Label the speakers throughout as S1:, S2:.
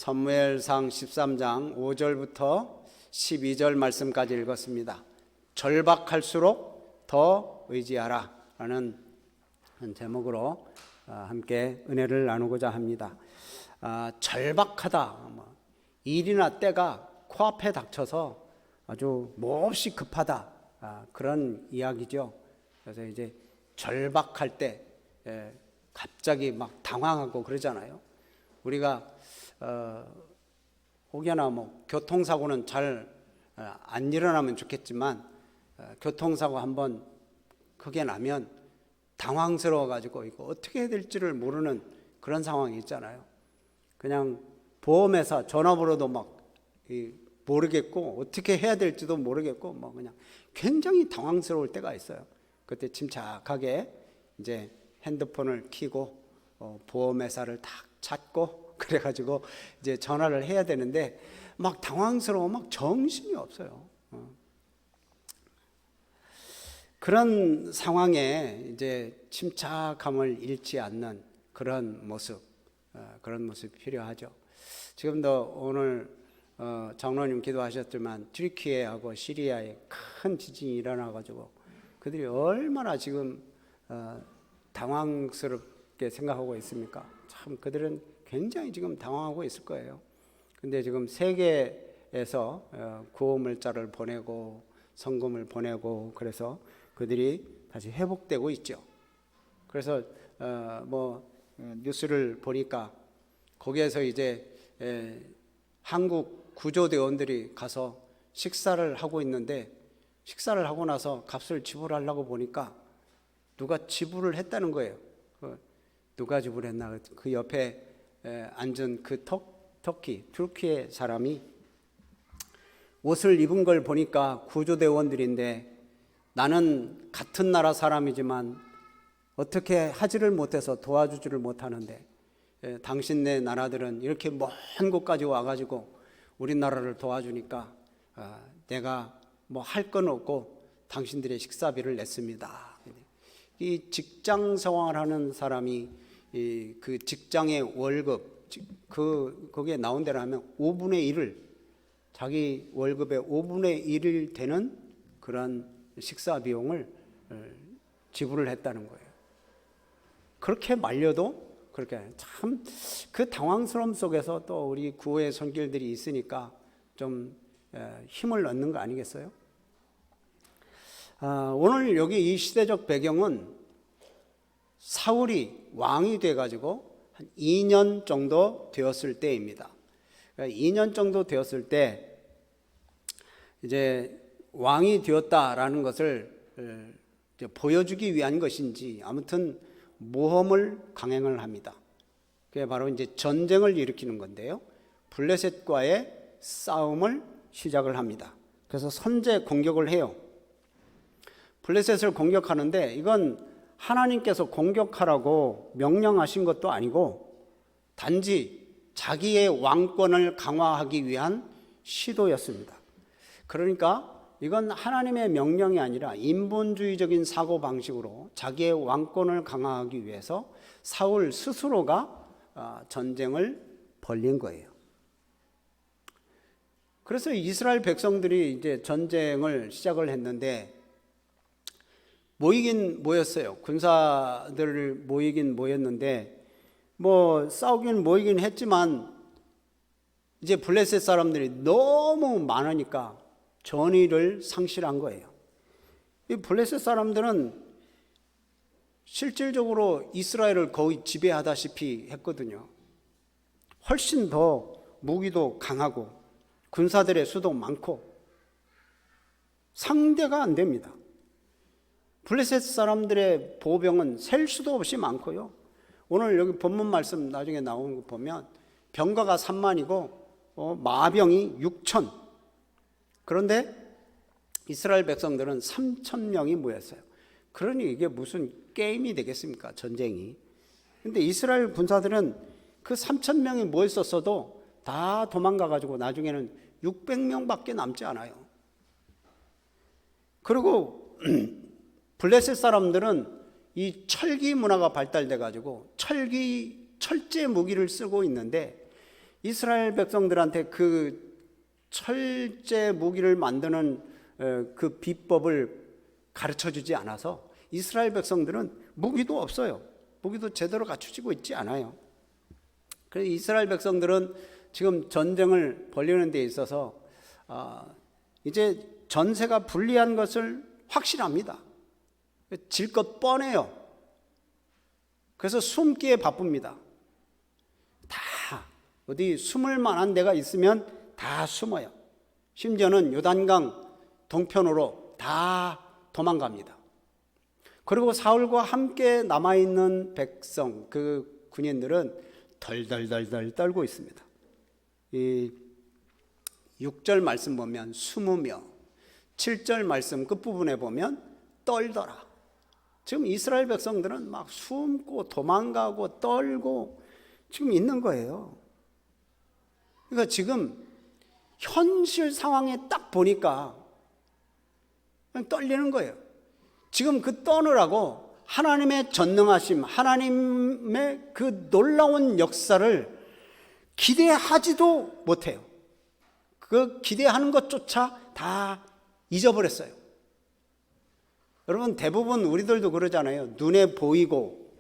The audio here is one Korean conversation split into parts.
S1: 사무엘상 13장 5절부터 12절 말씀까지 읽었습니다. 절박할수록 더 의지하라 라는 제목으로 함께 은혜를 나누고자 합니다. 절박하다, 일이나 때가 코앞에 닥쳐서 아주 몹시 급하다, 그런 이야기죠. 그래서 이제 절박할 때 갑자기 막 당황하고 그러잖아요. 우리가 혹여나 교통사고는 잘 안 일어나면 좋겠지만 교통사고 한번 크게 나면 당황스러워 가지고 이거 어떻게 해야 될지를 모르는 그런 상황이 있잖아요. 그냥 보험회사 전화번호도 모르겠고 어떻게 해야 될지도 모르겠고 그냥 굉장히 당황스러울 때가 있어요. 그때 침착하게 이제 핸드폰을 켜고 보험회사를 딱 찾고 그래가지고 이제 전화를 해야 되는데 막 당황스러워 정신이 없어요. 그런 상황에 이제 침착함을 잃지 않는 그런 모습이 필요하죠. 지금도 오늘 장로님 기도하셨지만 튀르키예하고 시리아에 큰 지진이 일어나가지고 그들이 얼마나 지금 당황스럽게 생각하고 있습니까? 참 그들은 굉장히 지금 당황하고 있을 거예요. 근데 지금 세계에서 구호물자를 보내고 성금을 보내고 그래서 그들이 다시 회복되고 있죠. 그래서 뉴스를 보니까 거기에서 이제 한국 구조대원들이 가서 식사를 하고 있는데 식사를 하고 나서 값을 지불하려고 보니까 누가 지불을 했다는 거예요. 누가 지불했나? 그 옆에 앉은 그 튀르키예 사람이 옷을 입은 걸 보니까 구조대원들인데 나는 같은 나라 사람이지만 어떻게 하지를 못해서 도와주지를 못하는데 당신네 나라들은 이렇게 먼 곳까지 와가지고 우리나라를 도와주니까 내가 할 건 없고 당신들의 식사비를 냈습니다. 이 직장 생활을 하는 사람이 그 직장의 월급 거기에 나온 대로 하면 5분의 1을 자기 월급의 5분의 1이 되는 그런 식사 비용을 지불을 했다는 거예요. 그렇게 말려도 그렇게 참 그 당황스러움 속에서 또 우리 구호의 손길들이 있으니까 좀 힘을 얻는 거 아니겠어요? 오늘 여기 이 시대적 배경은 사울이 왕이 돼가지고 한 2년 정도 되었을 때입니다. 2년 정도 되었을 때 이제 왕이 되었다라는 것을 보여주기 위한 것인지 아무튼 모험을 강행을 합니다. 그게 바로 이제 전쟁을 일으키는 건데요. 블레셋과의 싸움을 시작을 합니다. 그래서 선제 공격을 해요. 블레셋을 공격하는데 이건 하나님께서 공격하라고 명령하신 것도 아니고 단지 자기의 왕권을 강화하기 위한 시도였습니다. 그러니까 이건 하나님의 명령이 아니라 인본주의적인 사고방식으로 자기의 왕권을 강화하기 위해서 사울 스스로가 전쟁을 벌린 거예요. 그래서 이스라엘 백성들이 이제 전쟁을 시작을 했는데 모이긴 모였어요. 군사들 모이긴 모였는데 싸우긴 모이긴 했지만 이제 블레셋 사람들이 너무 많으니까 전의를 상실한 거예요. 이 블레셋 사람들은 실질적으로 이스라엘을 거의 지배하다시피 했거든요. 훨씬 더 무기도 강하고 군사들의 수도 많고 상대가 안 됩니다. 블레셋 사람들의 보병은 셀 수도 없이 많고요. 오늘 여기 본문 말씀 나중에 나오는 거 보면 병가가 3만이고 마병이 6천. 그런데 이스라엘 백성들은 3,000명이 모였어요. 그러니 이게 무슨 게임이 되겠습니까? 전쟁이. 근데 이스라엘 군사들은 그 3,000명이 모였었어도 다 도망가가지고 나중에는 600명밖에 남지 않아요. 그리고 블레셋 사람들은 이 철기 문화가 발달돼 가지고 철제 무기를 쓰고 있는데 이스라엘 백성들한테 그 철제 무기를 만드는 그 비법을 가르쳐 주지 않아서 이스라엘 백성들은 무기도 없어요. 무기도 제대로 갖추지고 있지 않아요. 그래서 이스라엘 백성들은 지금 전쟁을 벌이는 데 있어서 이제 전세가 불리한 것을 확신합니다. 질 것 뻔해요. 그래서 숨기에 바쁩니다. 다 어디 숨을 만한 데가 있으면 다 숨어요. 심지어는 요단강 동편으로 다 도망갑니다. 그리고 사울과 함께 남아있는 백성, 그 군인들은 덜덜덜덜 떨고 있습니다. 이 6절 말씀 보면 숨으며, 7절 말씀 끝부분에 보면 떨더라. 지금 이스라엘 백성들은 막 숨고 도망가고 떨고 지금 있는 거예요. 그러니까 지금 현실 상황에 딱 보니까 그냥 떨리는 거예요. 지금 그 떠느라고 하나님의 전능하심, 하나님의 그 놀라운 역사를 기대하지도 못해요. 그 기대하는 것조차 다 잊어버렸어요. 여러분, 대부분 우리들도 그러잖아요. 눈에 보이고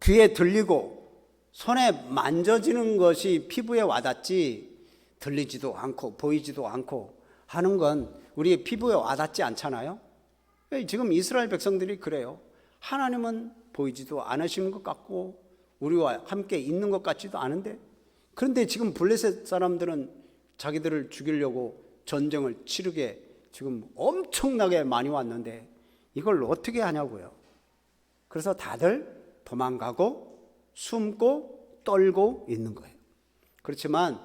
S1: 귀에 들리고 손에 만져지는 것이 피부에 와닿지 들리지도 않고 보이지도 않고 하는 건 우리의 피부에 와닿지 않잖아요. 지금 이스라엘 백성들이 그래요. 하나님은 보이지도 않으시는 것 같고 우리와 함께 있는 것 같지도 않은데, 그런데 지금 블레셋 사람들은 자기들을 죽이려고 전쟁을 치르게 지금 엄청나게 많이 왔는데 이걸 어떻게 하냐고요. 그래서 다들 도망가고 숨고 떨고 있는 거예요. 그렇지만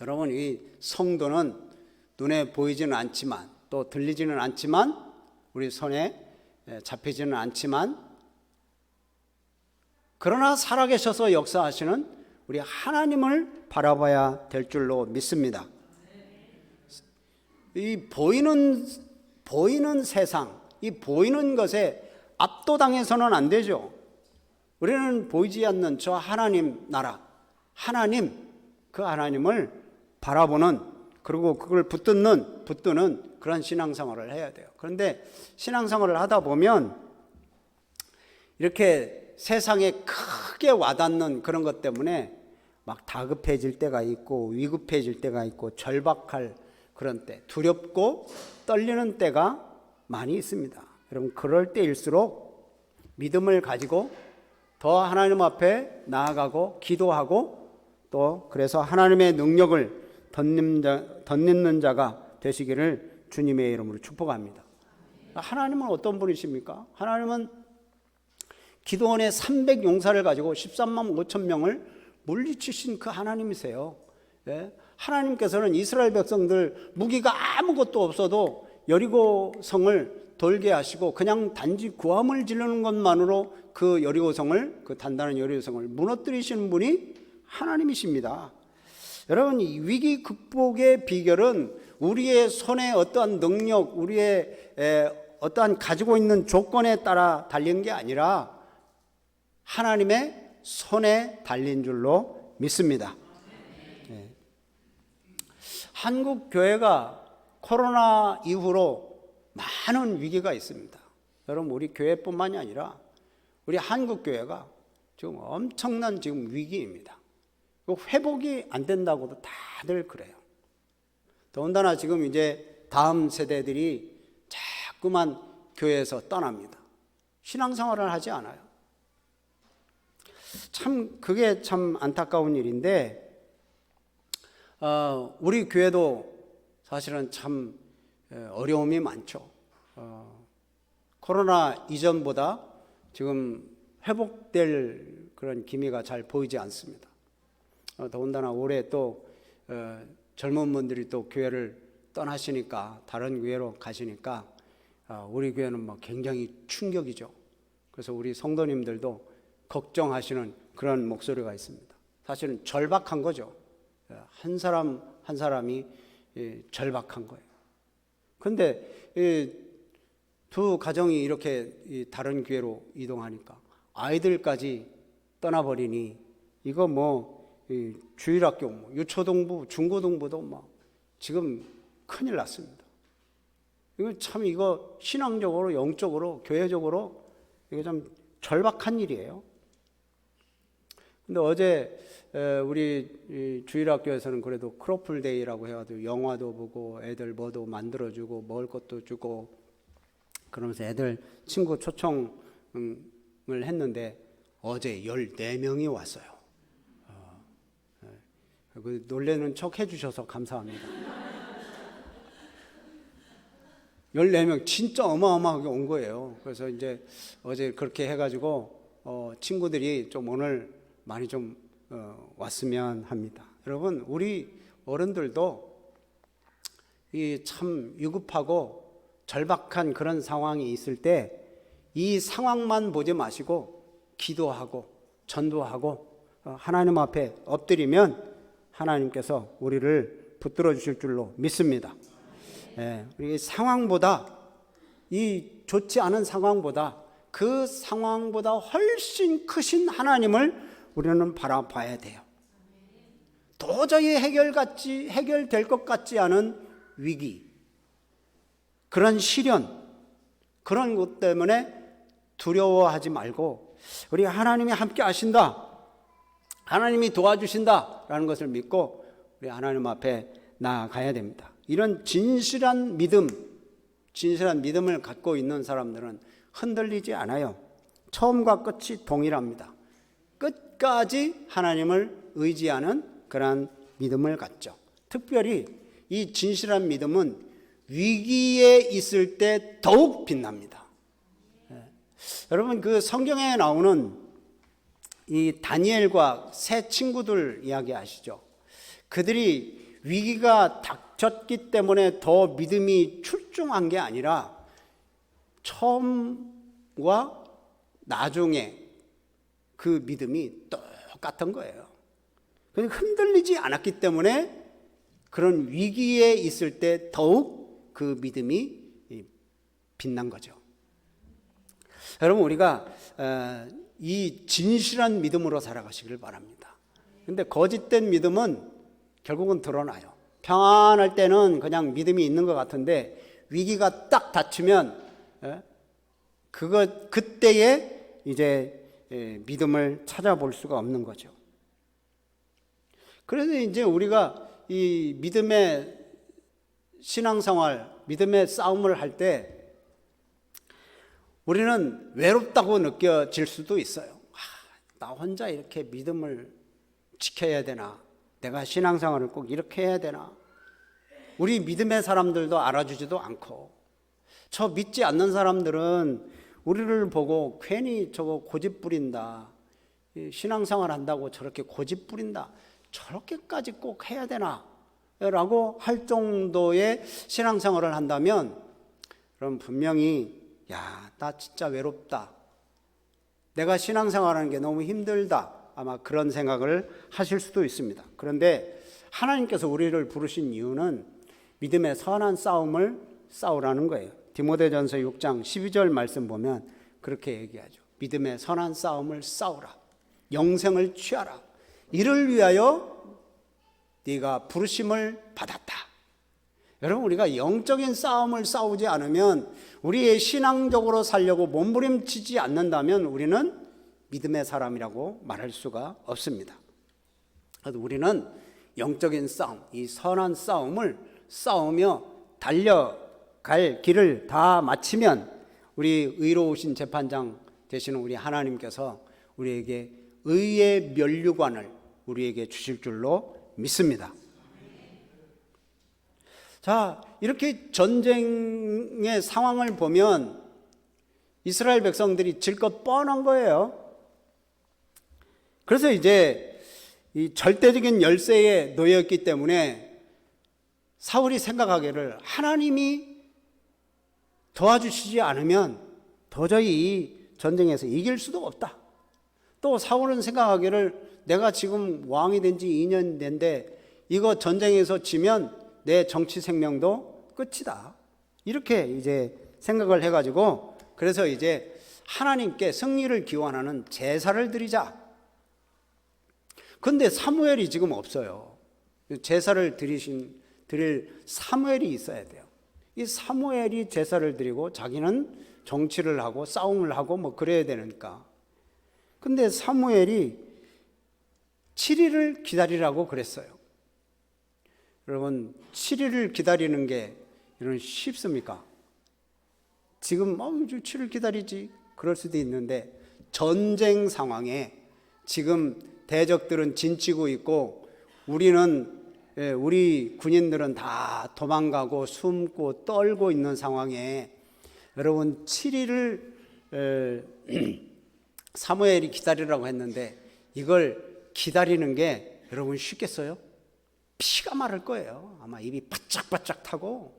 S1: 여러분, 이 성도는 눈에 보이지는 않지만 또 들리지는 않지만 우리 손에 잡히지는 않지만 그러나 살아계셔서 역사하시는 우리 하나님을 바라봐야 될 줄로 믿습니다. 이 보이는 세상, 이 보이는 것에 압도당해서는 안 되죠. 우리는 보이지 않는 저 하나님 나라, 하나님, 그 하나님을 바라보는, 그리고 그걸 붙드는 그런 신앙생활을 해야 돼요. 그런데 신앙생활을 하다 보면 이렇게 세상에 크게 와닿는 그런 것 때문에 막 다급해질 때가 있고 위급해질 때가 있고 절박할 그런 때, 두렵고 떨리는 때가 많이 있습니다. 여러분, 그럴 때일수록 믿음을 가지고 더 하나님 앞에 나아가고 기도하고 또 그래서 하나님의 능력을 덧입는 자가 되시기를 주님의 이름으로 축복합니다. 하나님은 어떤 분이십니까? 하나님은 기드온의 300용사를 가지고 13만 5천 명을 물리치신 그 하나님이세요. 예? 하나님께서는 이스라엘 백성들 무기가 아무것도 없어도 여리고 성을 돌게 하시고 그냥 단지 고함을 지르는 것만으로 그 여리고 성을, 그 단단한 여리고 성을 무너뜨리시는 분이 하나님이십니다. 여러분, 이 위기 극복의 비결은 우리의 손에 어떠한 능력, 우리의 어떠한 가지고 있는 조건에 따라 달린 게 아니라 하나님의 손에 달린 줄로 믿습니다. 네. 한국 교회가 코로나 이후로 많은 위기가 있습니다. 여러분, 우리 교회뿐만이 아니라 우리 한국 교회가 지금 엄청난 지금 위기입니다. 회복이 안 된다고도 다들 그래요. 더군다나 지금 이제 다음 세대들이 자꾸만 교회에서 떠납니다. 신앙생활을 하지 않아요. 참 그게 참 안타까운 일인데 우리 교회도 사실은 참 어려움이 많죠. 코로나 이전보다 지금 회복될 그런 기미가 잘 보이지 않습니다. 더군다나 올해 또 젊은 분들이 또 교회를 떠나시니까, 다른 교회로 가시니까 우리 교회는 뭐 굉장히 충격이죠. 그래서 우리 성도님들도 걱정하시는 그런 목소리가 있습니다. 사실은 절박한 거죠. 한 사람 한 사람이 절박한 거예요. 그런데 두 가정이 이렇게 다른 교회로 이동하니까 아이들까지 떠나버리니 이거 뭐 이 주일학교, 유초등부, 중고등부도 막 지금 큰일 났습니다. 이거 신앙적으로, 영적으로, 교회적으로 이게 좀 절박한 일이에요. 근데 어제 우리 주일학교에서는 그래도 크로플데이라고 해가지고 영화도 보고 애들 뭐도 만들어주고 먹을 것도 주고 그러면서 애들 친구 초청을 했는데 어제 14명이 왔어요. 놀래는 척 해주셔서 감사합니다. 14명 진짜 어마어마하게 온 거예요. 그래서 이제 어제 그렇게 해가지고 친구들이 좀 오늘 많이 좀 왔으면 합니다. 여러분, 우리 어른들도 이 참 위급하고 절박한 그런 상황이 있을 때 이 상황만 보지 마시고 기도하고 전도하고 하나님 앞에 엎드리면 하나님께서 우리를 붙들어 주실 줄로 믿습니다. 우리 상황보다, 이 좋지 않은 상황보다, 그 상황보다 훨씬 크신 하나님을 우리는 바라봐야 돼요. 도저히 해결될 것 같지 않은 위기, 그런 시련, 그런 것 때문에 두려워하지 말고 우리 하나님이 함께 하신다, 하나님이 도와주신다라는 것을 믿고 우리 하나님 앞에 나아가야 됩니다. 이런 진실한 믿음을 갖고 있는 사람들은 흔들리지 않아요. 처음과 끝이 동일합니다. 끝까지 하나님을 의지하는 그러한 믿음을 갖죠. 특별히 이 진실한 믿음은 위기에 있을 때 더욱 빛납니다. 여러분, 그 성경에 나오는 이 다니엘과 세 친구들 이야기 아시죠? 그들이 위기가 닥쳤기 때문에 더 믿음이 출중한 게 아니라 처음과 나중에 그 믿음이 똑같은 거예요. 흔들리지 않았기 때문에 그런 위기에 있을 때 더욱 그 믿음이 빛난 거죠. 여러분, 우리가 이 진실한 믿음으로 살아가시길 바랍니다. 근데 거짓된 믿음은 결국은 드러나요. 평안할 때는 그냥 믿음이 있는 것 같은데 위기가 딱 닥치면 그때에 이제 믿음을 찾아볼 수가 없는 거죠. 그래서 이제 우리가 이 믿음의 신앙생활, 믿음의 싸움을 할 때 우리는 외롭다고 느껴질 수도 있어요. 나 혼자 이렇게 믿음을 지켜야 되나? 내가 신앙생활을 꼭 이렇게 해야 되나? 우리 믿음의 사람들도 알아주지도 않고, 저 믿지 않는 사람들은 우리를 보고 괜히 저거 고집 부린다, 신앙생활 한다고 저렇게 고집 부린다, 저렇게까지 꼭 해야 되나? 라고 할 정도의 신앙생활을 한다면 그럼 분명히 나 진짜 외롭다, 내가 신앙생활하는 게 너무 힘들다, 아마 그런 생각을 하실 수도 있습니다. 그런데 하나님께서 우리를 부르신 이유는 믿음의 선한 싸움을 싸우라는 거예요. 디모데전서 6장 12절 말씀 보면 그렇게 얘기하죠. 믿음의 선한 싸움을 싸우라, 영생을 취하라, 이를 위하여 네가 부르심을 받았다. 여러분, 우리가 영적인 싸움을 싸우지 않으면, 우리의 신앙적으로 살려고 몸부림치지 않는다면 우리는 믿음의 사람이라고 말할 수가 없습니다. 그래서 우리는 영적인 싸움, 이 선한 싸움을 싸우며 달려갈 길을 다 마치면 우리 의로우신 재판장 되시는 우리 하나님께서 우리에게 의의 면류관을 우리에게 주실 줄로 믿습니다. 자, 이렇게 전쟁의 상황을 보면 이스라엘 백성들이 질 것 뻔한 거예요. 그래서 이제 이 절대적인 열세에 놓였기 때문에 사울이 생각하기를 하나님이 도와주시지 않으면 도저히 이 전쟁에서 이길 수도 없다. 또 사울은 생각하기를 내가 지금 왕이 된 지 2년 된데 이거 전쟁에서 지면 내 정치 생명도 끝이다. 이렇게 이제 생각을 해가지고 그래서 이제 하나님께 승리를 기원하는 제사를 드리자. 근데 사무엘이 지금 없어요. 제사를 드릴 사무엘이 있어야 돼요. 이 사무엘이 제사를 드리고 자기는 정치를 하고 싸움을 하고 뭐 그래야 되니까. 근데 사무엘이 7일을 기다리라고 그랬어요. 여러분, 7일을 기다리는 게 이런 쉽습니까? 지금 7일 기다리지 그럴 수도 있는데, 전쟁 상황에 지금 대적들은 진치고 있고 우리 군인들은 다 도망가고 숨고 떨고 있는 상황에 여러분 7일을 사무엘이 기다리라고 했는데, 이걸 기다리는 게 여러분 쉽겠어요? 피가 마를 거예요. 아마 입이 바짝바짝 타고,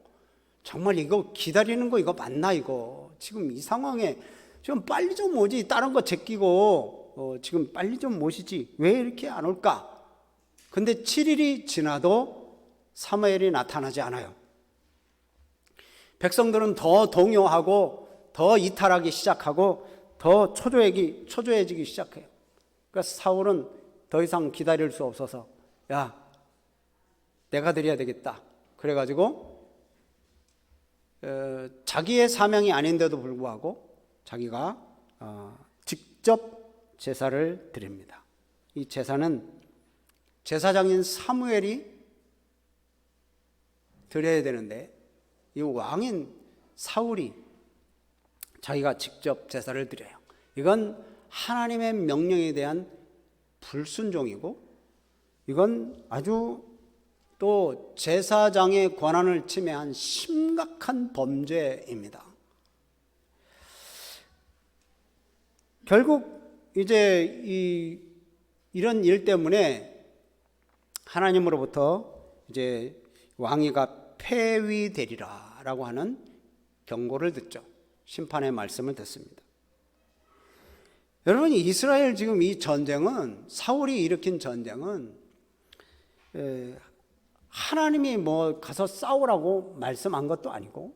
S1: 정말 이거 기다리는 거 이거 맞나, 이거 지금 이 상황에 좀 빨리 좀 오지, 다른 거 제끼고 지금 빨리 좀 모시지 왜 이렇게 안 올까? 근데 7일이 지나도 사무엘이 나타나지 않아요. 백성들은 더 동요하고 더 이탈하기 시작하고 더 초조해지기 시작해요. 그러니까 사울은 더 이상 기다릴 수 없어서, 야, 내가 드려야 되겠다. 그래가지고 자기의 사명이 아닌데도 불구하고 자기가 직접 제사를 드립니다. 이 제사는 제사장인 사무엘이 드려야 되는데, 이 왕인 사울이 자기가 직접 제사를 드려요. 이건 하나님의 명령에 대한 불순종이고, 이건 아주 또 제사장의 권한을 침해한 심각한 범죄입니다. 결국 이제 이런 일 때문에 하나님으로부터 이제 왕위가 폐위되리라라고 하는 경고를 듣죠. 심판의 말씀을 듣습니다. 여러분, 이스라엘 지금 이 전쟁은, 사울이 일으킨 전쟁은 하나님이 뭐 가서 싸우라고 말씀한 것도 아니고,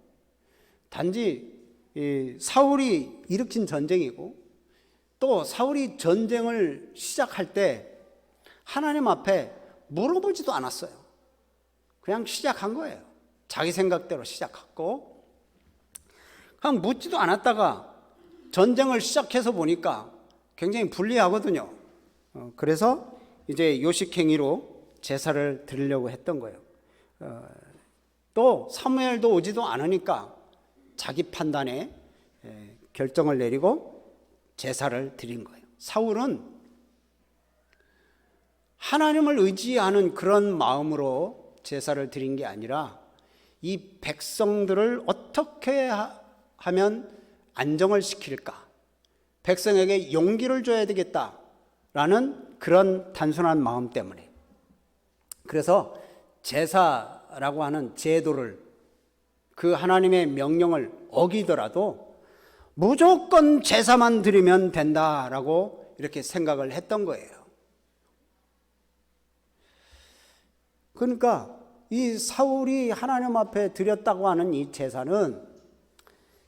S1: 단지 사울이 일으킨 전쟁이고, 또 사울이 전쟁을 시작할 때 하나님 앞에 물어보지도 않았어요. 그냥 시작한 거예요. 자기 생각대로 시작했고, 그냥 묻지도 않았다가 전쟁을 시작해서 보니까 굉장히 불리하거든요. 그래서 이제 요식행위로 제사를 드리려고 했던 거예요. 또 사무엘도 오지도 않으니까 자기 판단에 결정을 내리고 제사를 드린 거예요. 사울은 하나님을 의지하는 그런 마음으로 제사를 드린 게 아니라, 이 백성들을 어떻게 하면 안정을 시킬까, 백성에게 용기를 줘야 되겠다라는 그런 단순한 마음 때문에, 그래서 제사라고 하는 제도를, 그 하나님의 명령을 어기더라도 무조건 제사만 드리면 된다라고 이렇게 생각을 했던 거예요. 그러니까 이 사울이 하나님 앞에 드렸다고 하는 이 제사는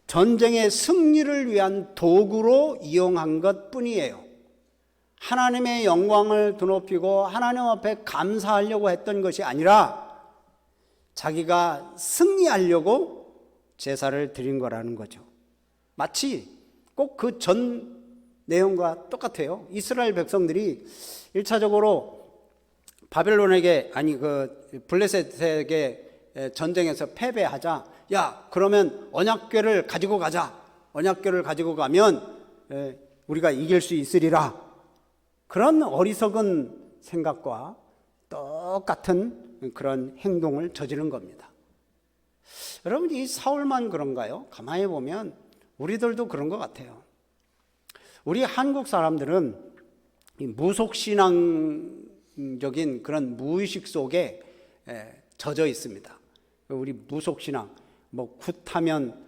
S1: 전쟁의 승리를 위한 도구로 이용한 것 뿐이에요. 하나님의 영광을 드높이고 하나님 앞에 감사하려고 했던 것이 아니라 자기가 승리하려고 제사를 드린 거라는 거죠. 마치 꼭 그 전 내용과 똑같아요. 이스라엘 백성들이 1차적으로 바벨론에게, 블레셋에게 전쟁에서 패배하자, 야, 그러면 언약궤를 가지고 가자. 언약궤를 가지고 가면 우리가 이길 수 있으리라. 그런 어리석은 생각과 똑같은 그런 행동을 저지른 겁니다. 여러분, 이 사울만 그런가요? 가만히 보면 우리들도 그런 것 같아요. 우리 한국 사람들은 무속신앙적인 그런 무의식 속에 젖어 있습니다. 우리 무속신앙, 굿하면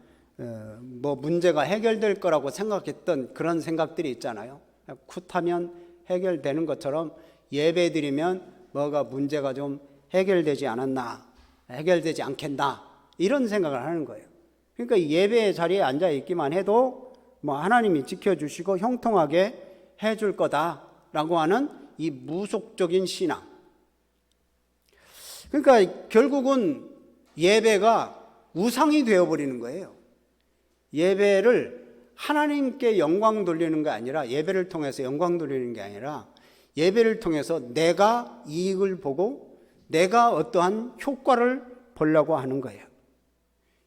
S1: 문제가 해결될 거라고 생각했던 그런 생각들이 있잖아요. 굿하면 해결되는 것처럼 예배 드리면 뭐가 문제가 좀 해결되지 않았나, 해결되지 않겠나, 이런 생각을 하는 거예요. 그러니까 예배 자리에 앉아 있기만 해도 하나님이 지켜주시고 형통하게 해줄 거다라고 하는 이 무속적인 신앙. 그러니까 결국은 예배가 우상이 되어버리는 거예요. 예배를 하나님께 영광 돌리는 게 아니라, 예배를 통해서 영광 돌리는 게 아니라 예배를 통해서 내가 이익을 보고 내가 어떠한 효과를 보려고 하는 거예요.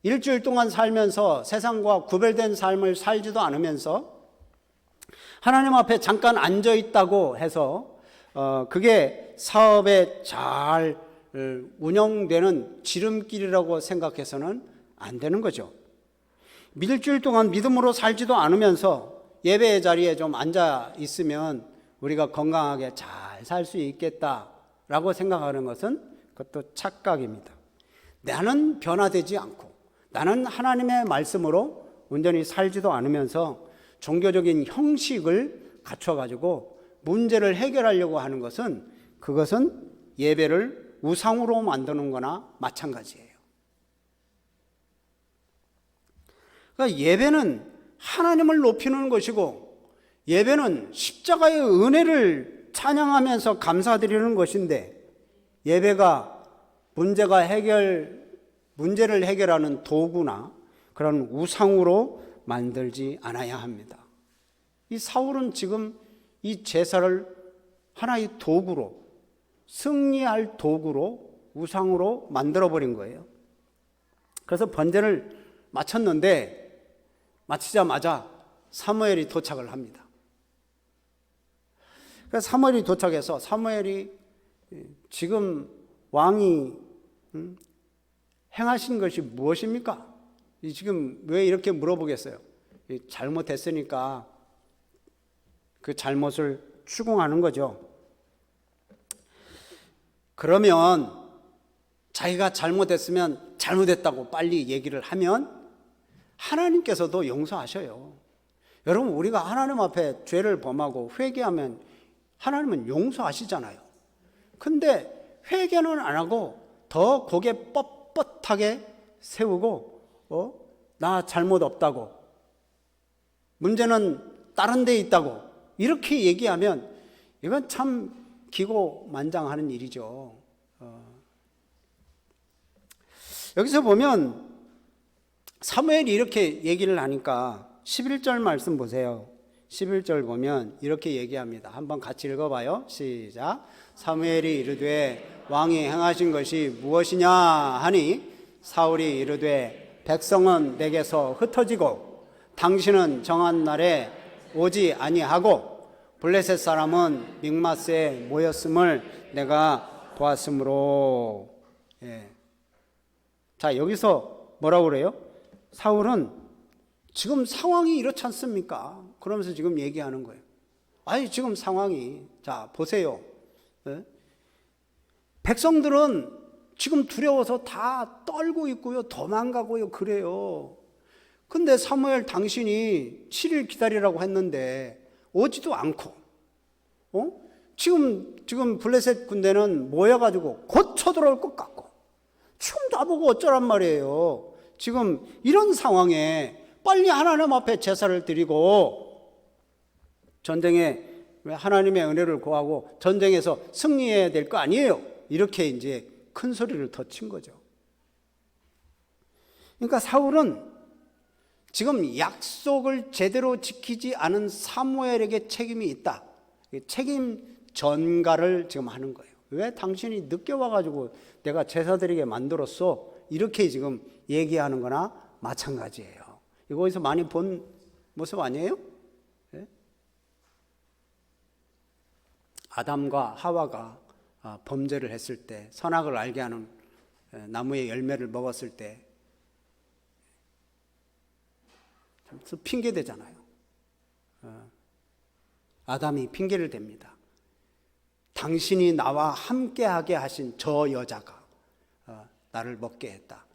S1: 일주일 동안 살면서 세상과 구별된 삶을 살지도 않으면서 하나님 앞에 잠깐 앉아 있다고 해서 그게 사업에 잘 운영되는 지름길이라고 생각해서는 안 되는 거죠. 일주일 동안 믿음으로 살지도 않으면서 예배의 자리에 좀 앉아 있으면 우리가 건강하게 잘 살 수 있겠다라고 생각하는 것은 그것도 착각입니다. 나는 변화되지 않고 나는 하나님의 말씀으로 온전히 살지도 않으면서 종교적인 형식을 갖춰가지고 문제를 해결하려고 하는 것은, 그것은 예배를 우상으로 만드는 거나 마찬가지예요. 그러니까 예배는 하나님을 높이는 것이고, 예배는 십자가의 은혜를 찬양하면서 감사드리는 것인데, 예배가 문제를 해결하는 도구나 그런 우상으로 만들지 않아야 합니다. 이 사울은 지금 이 제사를 하나의 도구로, 승리할 도구로 우상으로 만들어버린 거예요. 그래서 번제를 마쳤는데 마치자마자 사무엘이 도착을 합니다. 그래서 사무엘이 도착해서 사무엘이 지금 왕이 행하신 것이 무엇입니까? 지금 왜 이렇게 물어보겠어요? 잘못했으니까 그 잘못을 추궁하는 거죠. 그러면 자기가 잘못했으면 잘못했다고 빨리 얘기를 하면 하나님께서도 용서하셔요. 여러분, 우리가 하나님 앞에 죄를 범하고 회개하면 하나님은 용서하시잖아요. 근데 회개는 안 하고 더 고개 뻣뻣하게 세우고 나 잘못 없다고, 문제는 다른 데 있다고 이렇게 얘기하면 이건 참 기고만장하는 일이죠. 여기서 보면 사무엘이 이렇게 얘기를 하니까 11절 말씀 보세요. 11절 보면 이렇게 얘기합니다. 한번 같이 읽어봐요. 시작. 사무엘이 이르되 왕이 행하신 것이 무엇이냐 하니 사울이 이르되 백성은 내게서 흩어지고 당신은 정한 날에 오지 아니하고 블레셋 사람은 믹마스에 모였음을 내가 보았으므로. 자, 여기서 뭐라고 그래요? 사울은 지금 상황이 이렇지 않습니까? 그러면서 지금 얘기하는 거예요. 아니, 지금 상황이, 자, 보세요. 백성들은 지금 두려워서 다 떨고 있고요, 도망가고요, 그래요. 근데 사무엘 당신이 7일 기다리라고 했는데 오지도 않고, 지금 블레셋 군대는 모여가지고 곧 쳐들어올 것 같고, 지금 나보고 어쩌란 말이에요. 지금 이런 상황에 빨리 하나님 앞에 제사를 드리고 전쟁에 하나님의 은혜를 구하고 전쟁에서 승리해야 될 거 아니에요. 이렇게 이제 큰 소리를 더 친 거죠. 그러니까 사울은 지금 약속을 제대로 지키지 않은 사무엘에게 책임이 있다. 책임 전가를 지금 하는 거예요. 왜 당신이 늦게 와가지고 내가 제사 드리게 만들었어? 이렇게 지금 얘기하는 거나 마찬가지예요. 이거 어디서 많이 본 모습 아니에요? 네? 아담과 하와가 범죄를 했을 때, 선악을 알게 하는 나무의 열매를 먹었을 때 참 핑계 대잖아요. 아담이 핑계를 댑니다. 당신이 나와 함께하게 하신 저 여자가 나를 먹게 했다.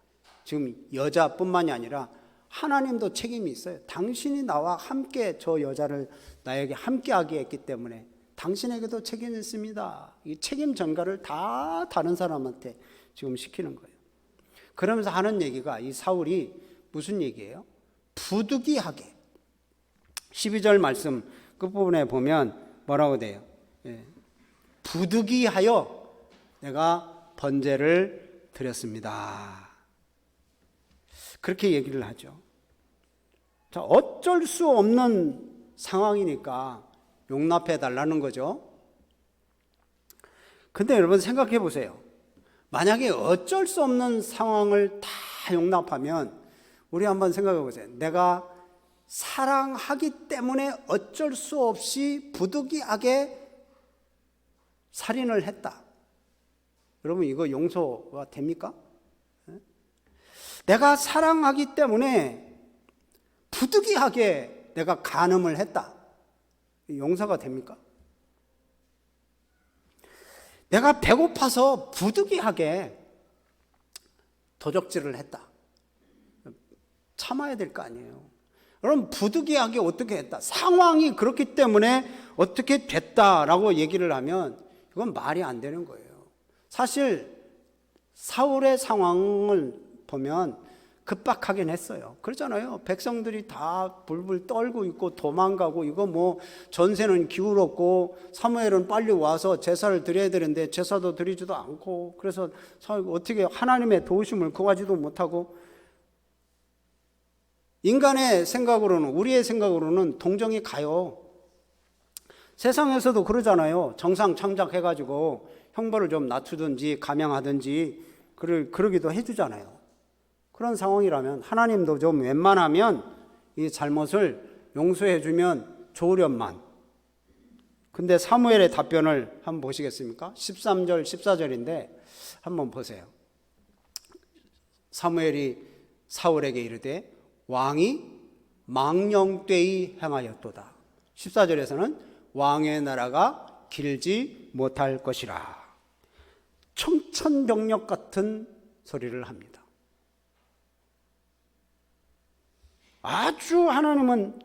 S1: 지금 여자뿐만이 아니라 하나님도 책임이 있어요. 당신이 나와 함께 저 여자를 나에게 함께하게 했기 때문에 당신에게도 책임이 있습니다. 이 책임 전가를 다 다른 사람한테 지금 시키는 거예요. 그러면서 하는 얘기가, 이 사울이 무슨 얘기예요? 부득이하게 12절 말씀 끝부분에 보면 뭐라고 돼요? 부득이하여 내가 번제를 드렸습니다. 그렇게 얘기를 하죠. 자, 어쩔 수 없는 상황이니까 용납해 달라는 거죠. 근데 여러분 생각해 보세요. 만약에 어쩔 수 없는 상황을 다 용납하면 우리 한번 생각해 보세요. 내가 사랑하기 때문에 어쩔 수 없이 부득이하게 살인을 했다. 여러분 이거 용서가 됩니까? 내가 사랑하기 때문에 부득이하게 내가 간음을 했다. 용서가 됩니까? 내가 배고파서 부득이하게 도적질을 했다. 참아야 될 거 아니에요. 여러분 부득이하게 어떻게 했다. 상황이 그렇기 때문에 어떻게 됐다라고 얘기를 하면 이건 말이 안 되는 거예요. 사실 사울의 상황을 보면 급박하긴 했어요. 그렇잖아요. 백성들이 다 불불 떨고 있고 도망가고 이거 뭐 전세는 기울었고 사무엘은 빨리 와서 제사를 드려야 되는데 제사도 드리지도 않고 그래서 어떻게 하나님의 도우심을 구하지도 못하고 인간의 생각으로는 우리의 생각으로는 동정이 가요. 세상에서도 그러잖아요. 정상 창작해가지고 형벌을 좀 낮추든지 감형하든지 그러기도 해주잖아요. 그런 상황이라면 하나님도 좀 웬만하면 이 잘못을 용서해주면 좋으련만. 근데 사무엘의 답변을 한번 보시겠습니까? 13절 14절인데 한번 보세요. 사무엘이 사울에게 이르되 왕이 망령되이 행하였도다. 14절에서는 왕의 나라가 길지 못할 것이라. 청천벽력 같은 소리를 합니다. 아주 하나님은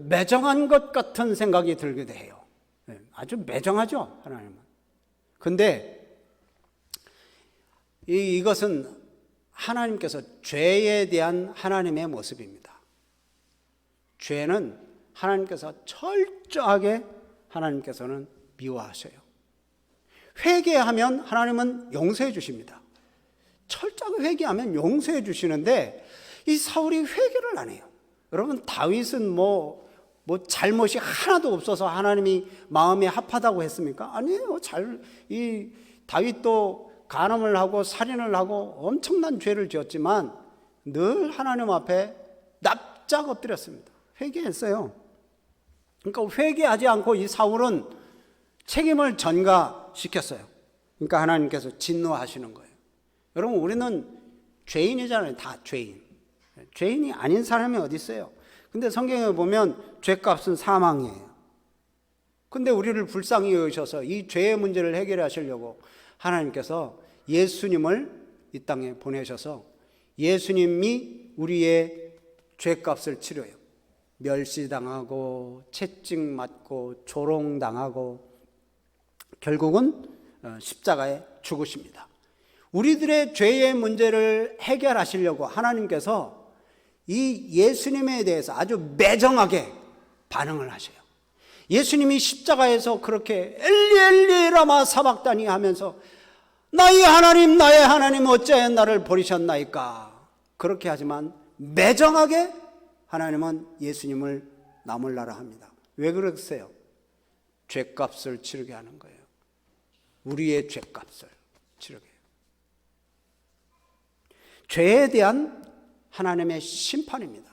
S1: 매정한 것 같은 생각이 들기도 해요. 아주 매정하죠, 하나님은. 근데 이것은 하나님께서 죄에 대한 하나님의 모습입니다. 죄는 하나님께서 철저하게 하나님께서는 미워하셔요. 회개하면 하나님은 용서해 주십니다. 철저하게 회개하면 용서해 주시는데 이 사울이 회개를 안 해요. 여러분 다윗은 뭐 잘못이 하나도 없어서 하나님이 마음에 합하다고 했습니까? 아니에요. 이 다윗도 간음을 하고 살인을 하고 엄청난 죄를 지었지만 늘 하나님 앞에 납작 엎드렸습니다. 회개했어요. 그러니까 회개하지 않고 이 사울은 책임을 전가시켰어요. 그러니까 하나님께서 진노하시는 거예요. 여러분 우리는 죄인이잖아요. 다 죄인. 죄인이 아닌 사람이 어디 있어요? 근데 성경에 보면 죄값은 사망이에요. 근데 우리를 불쌍히 여기셔서 이 죄의 문제를 해결하시려고 하나님께서 예수님을 이 땅에 보내셔서 예수님이 우리의 죄값을 치료해요. 멸시당하고 채찍 맞고 조롱당하고 결국은 십자가에 죽으십니다. 우리들의 죄의 문제를 해결하시려고 하나님께서 이 예수님에 대해서 아주 매정하게 반응을 하셔요. 예수님이 십자가에서 그렇게 엘리 엘리 라마 사박다니 하면서 나의 하나님 어찌하여 나를 버리셨나이까. 그렇게 하지만 매정하게 하나님은 예수님을 나몰라라 합니다. 왜 그러세요? 죄값을 치르게 하는 거예요. 우리의 죄값을 치르게 해요. 죄에 대한 하나님의 심판입니다.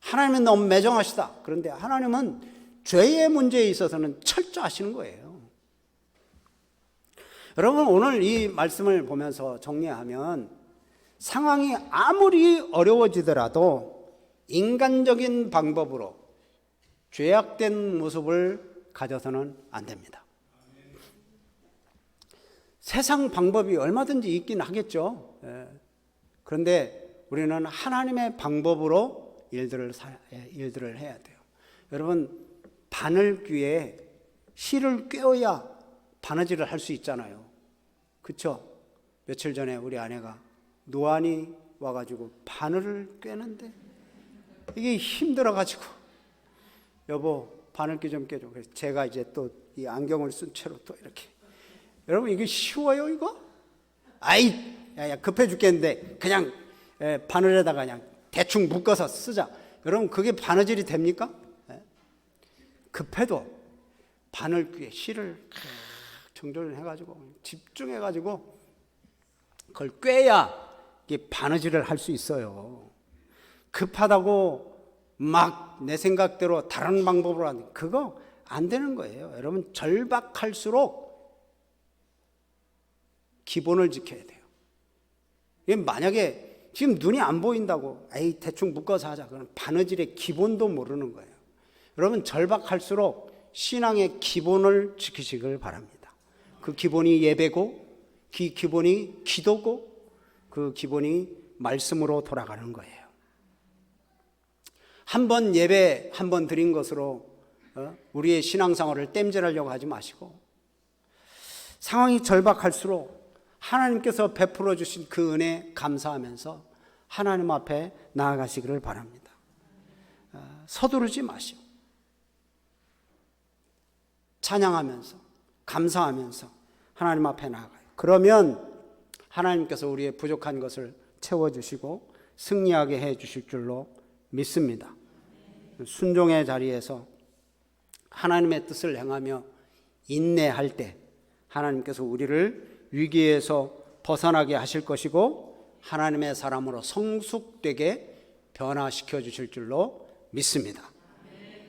S1: 하나님은 너무 매정하시다. 그런데 하나님은 죄의 문제에 있어서는 철저하시는 거예요. 여러분 오늘 이 말씀을 보면서 정리하면 상황이 아무리 어려워지더라도 인간적인 방법으로 죄악된 모습을 가져서는 안 됩니다. 세상 방법이 얼마든지 있긴 하겠죠. 그런데 우리는 하나님의 방법으로 일들을 해야 돼요. 여러분 바늘귀에 실을 꿰어야 바느질을 할 수 있잖아요. 그렇죠? 며칠 전에 우리 아내가 노안이 와가지고 바늘을 꿰는데 이게 힘들어가지고 여보 바늘귀 좀 껴줘. 그래서 제가 이제 또 이 안경을 쓴 채로 또 이렇게. 여러분 이게 쉬워요 이거? 아이 야 급해 죽겠는데 그냥 바늘에다가 그냥 대충 묶어서 쓰자. 여러분 그게 바느질이 됩니까? 급해도 바늘귀에 실을 정전을 해가지고 집중해가지고 그걸 꿰야 이게 바느질을 할 수 있어요. 급하다고 막 내 생각대로 다른 방법으로 하는 그거 안 되는 거예요. 여러분 절박할수록 기본을 지켜야 돼요. 만약에 지금 눈이 안 보인다고 에이 대충 묶어서 하자. 그건 바느질의 기본도 모르는 거예요. 여러분 절박할수록 신앙의 기본을 지키시길 바랍니다. 그 기본이 예배고 그 기본이 기도고 그 기본이 말씀으로 돌아가는 거예요. 한 번 예배 한 번 드린 것으로 우리의 신앙생활을 땜질하려고 하지 마시고 상황이 절박할수록 하나님께서 베풀어 주신 그 은혜 감사하면서 하나님 앞에 나아가시기를 바랍니다. 서두르지 마시고 찬양하면서 감사하면서 하나님 앞에 나아가요. 그러면 하나님께서 우리의 부족한 것을 채워주시고 승리하게 해주실 줄로 믿습니다. 순종의 자리에서 하나님의 뜻을 행하며 인내할 때 하나님께서 우리를 위기에서 벗어나게 하실 것이고 하나님의 사람으로 성숙되게 변화시켜 주실 줄로 믿습니다.